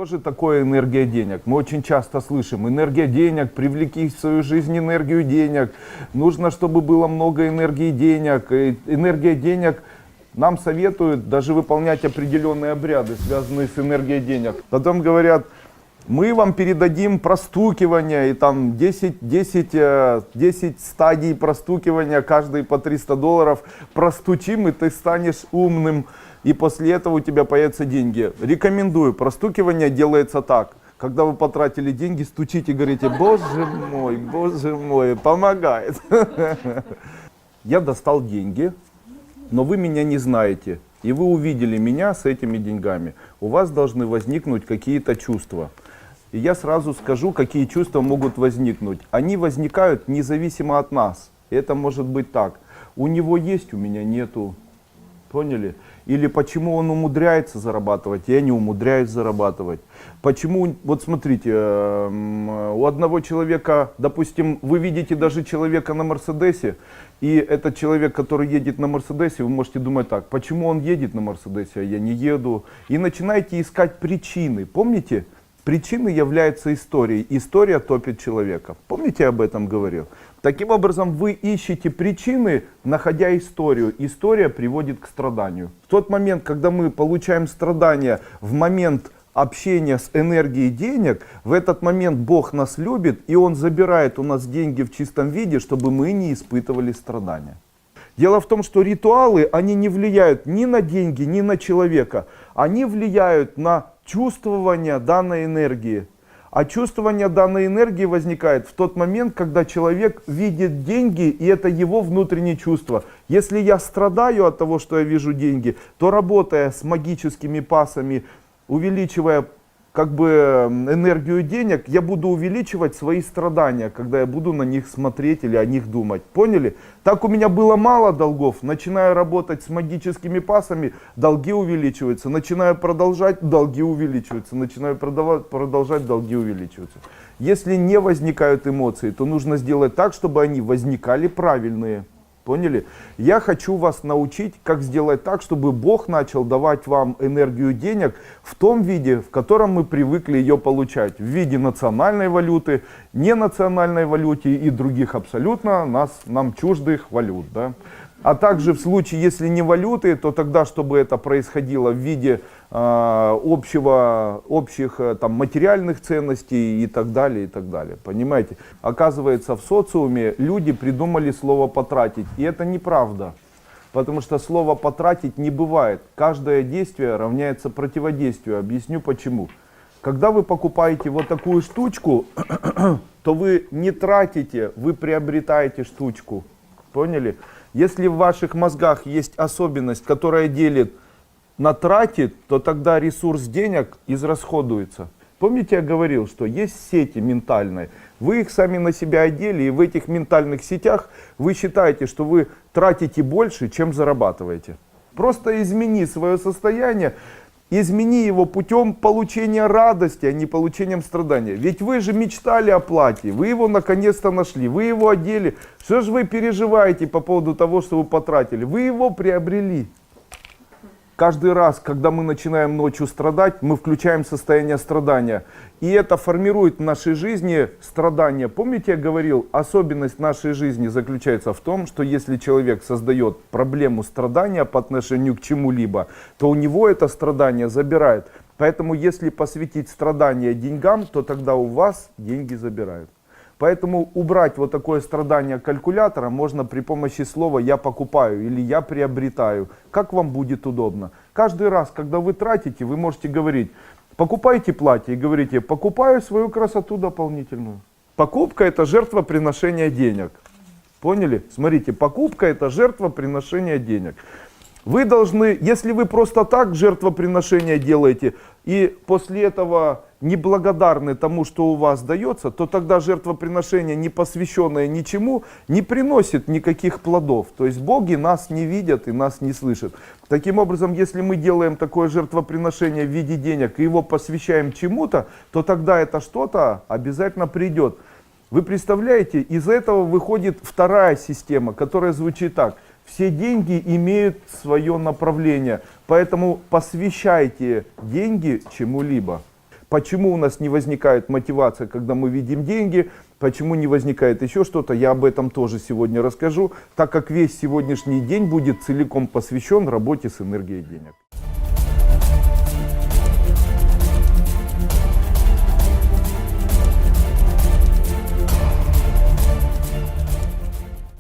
Что же такое энергия денег? Мы очень часто слышим: энергия денег, привлеки в свою жизнь энергию денег, нужно, чтобы было много энергии денег. И энергия денег нам советуют даже выполнять определенные обряды, связанные с энергией денег. Потом говорят: мы вам передадим простукивание, и там 10 стадий простукивания, каждый по $300, простучим, и ты станешь умным, и после этого у тебя появятся деньги. Рекомендую, простукивание делается так. Когда вы потратили деньги, стучите, говорите: боже мой, помогает. Я достал деньги, но вы меня не знаете, и вы увидели меня с этими деньгами. У вас должны возникнуть какие-то чувства. И я сразу скажу, какие чувства могут возникнуть. Они возникают независимо от нас. И это может быть так: у него есть, у меня нету. Поняли? Или почему он умудряется зарабатывать, я не умудряюсь зарабатывать. Почему, вот смотрите, у одного человека, допустим, вы видите даже человека на Мерседесе, и этот человек, который едет на Мерседесе, вы можете думать так: почему он едет на Мерседесе, а я не еду? И начинаете искать причины. Помните? Причины являются историей. История топит человека. Помните, я об этом говорил? Таким образом, вы ищете причины, находя историю. История приводит к страданию. В тот момент, когда мы получаем страдания, в момент общения с энергией денег, в этот момент Бог нас любит, и Он забирает у нас деньги в чистом виде, чтобы мы не испытывали страдания. Дело в том, что ритуалы, они не влияют ни на деньги, ни на человека. Они влияют на чувствование данной энергии. А чувствование данной энергии возникает в тот момент, когда человек видит деньги, и это его внутреннее чувство. Если я страдаю от того, что я вижу деньги, то, работая с магическими пасами, увеличивая как бы энергию денег, я буду увеличивать свои страдания, когда я буду на них смотреть или о них думать. Поняли? Так у меня было мало долгов, начинаю работать с магическими пасами, долги увеличиваются, начинаю продолжать, долги увеличиваются, начинаю продолжать, долги увеличиваются. Если не возникают эмоции, то нужно сделать так, чтобы они возникали правильные. Поняли? Я хочу вас научить, как сделать так, чтобы Бог начал давать вам энергию денег в том виде, в котором мы привыкли ее получать. В виде национальной валюты, ненациональной валюты и других абсолютно нам чуждых валют. Да? А также в случае, если не валюты, то тогда, чтобы это происходило в виде общих там, материальных ценностей и так далее, и так далее. Понимаете? Оказывается, в социуме люди придумали слово «потратить», и это неправда. Потому что слово «потратить» не бывает. Каждое действие равняется противодействию. Объясню почему. Когда вы покупаете вот такую штучку, то вы не тратите, вы приобретаете штучку. Поняли? Если в ваших мозгах есть особенность, которая делит на тратит, то тогда ресурс денег израсходуется. Помните, я говорил, что есть сети ментальные, вы их сами на себя одели, и в этих ментальных сетях вы считаете, что вы тратите больше, чем зарабатываете. Просто измени свое состояние, измени его путем получения радости, а не получением страдания. Ведь вы же мечтали о платье, вы его наконец-то нашли, вы его одели. Что же вы переживаете по поводу того, что вы потратили? Вы его приобрели. Каждый раз, когда мы начинаем ночью страдать, мы включаем состояние страдания. И это формирует в нашей жизни страдания. Помните, я говорил, особенность нашей жизни заключается в том, что если человек создает проблему страдания по отношению к чему-либо, то у него это страдание забирает. Поэтому если посвятить страдания деньгам, то тогда у вас деньги забирают. Поэтому убрать вот такое страдание калькулятора можно при помощи слова «я покупаю» или «я приобретаю». Как вам будет удобно. Каждый раз, когда вы тратите, вы можете говорить: покупайте платье, и говорите: покупаю свою красоту дополнительную. Покупка — это жертвоприношение денег. Поняли? Смотрите, покупка — это жертвоприношение денег. Вы должны, если вы просто так жертвоприношение делаете, и после этого неблагодарны тому, что у вас дается, то тогда жертвоприношение, не посвященное ничему, не приносит никаких плодов. То есть боги нас не видят и нас не слышат. Таким образом, если мы делаем такое жертвоприношение в виде денег и его посвящаем чему-то, то тогда это что-то обязательно придет. Вы представляете, из этого выходит вторая система, которая звучит так: все деньги имеют свое направление, поэтому посвящайте деньги чему-либо. Почему у нас не возникает мотивация, когда мы видим деньги, почему не возникает еще что-то, я об этом тоже сегодня расскажу, так как весь сегодняшний день будет целиком посвящен работе с энергией денег.